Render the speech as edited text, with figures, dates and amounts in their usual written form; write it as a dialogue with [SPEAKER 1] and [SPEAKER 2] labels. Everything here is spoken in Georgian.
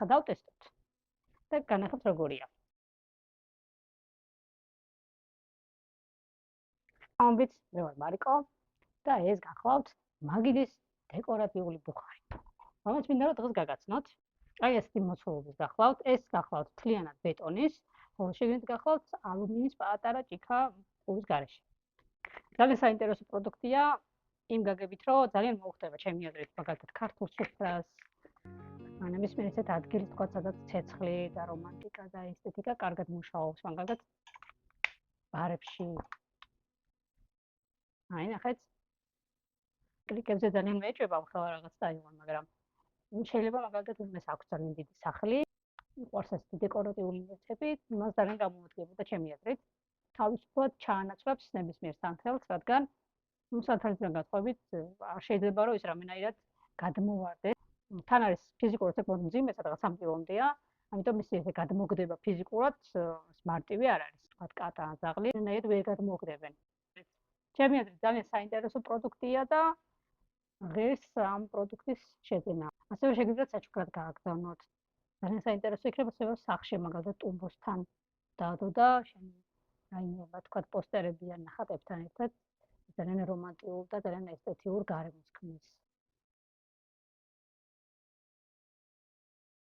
[SPEAKER 1] ახლა დავტესტოთ და განახებთ როგორია. ამბიც მე ვარ მარიკო და ეს გახლავთ მაგიდის დეკორატიული ბუხარი. რომელიც მინდა რომ დღეს გაგაცნოთ. აი ესეთი მოცულობის გახლავთ, ეს გახლავთ მთლიანად ბეტონის, ხოლო შეგიძლიათ გახლავთ ალუმინის პატარა ჭიქა ყურის გარეშე. ძალიან საინტერესო პროდუქტია იმ გაგებით, რომ ძალიან მოუხდება ჩემი აზრით, მაგალითად ქართულ სუფრას, ან ნებისმიერ ისეთ ადგილს თქვა, სადაც ცეცხლი და რომანტიკა და ესთეტიკა კარგად მუშაობს, მაგალითად ბარებში. აი ნახეთ. კლიკებზე ძალიან მეეჭვება ახლა რაღაც დაიღონ, მაგრამ შეიძლება მაგალითად იმას აქვს ძალიან დიდი სახლი, მიყვარს ესეთი დეკორატიული ნივთები, იმას ძალიან გამოუდგებოდა ჩემი აზრით. თავისუფლად ჩაანაცვლებს ნებისმიერ სანთელს, რადგან სანთელისგან გათხოვებით არ შეიძლება რომ ის რამენაირად გადმოვარდეს. თან არის ფიზიკურად საკმაოდ მძიმე, სადღაც 3 კილომდეა, ამიტომ ის ესე გადმოგდება ფიზიკურად, მარტივი არ არის, თქვა კატა ან ზაღლი, რამენაირად ვერ გადმოგდებენ. ჩემი აზრით ძალიან საინტერესო პროდუქტია და ღირს ამ პროდუქტის შეძენა. ასევე შეგიძლიათ საჩუქრად გააგზავნოთ. ძალიან საინტერესო იქნება ასევე სახლში მაგალითად ტუმბოსთან დადო და შენ რაიმე თქვა პოსტერები ან ნახატებთან ერთად ძალიან რომანტიულ და ძალიან ესთეტიურ გარემოს ქმნის.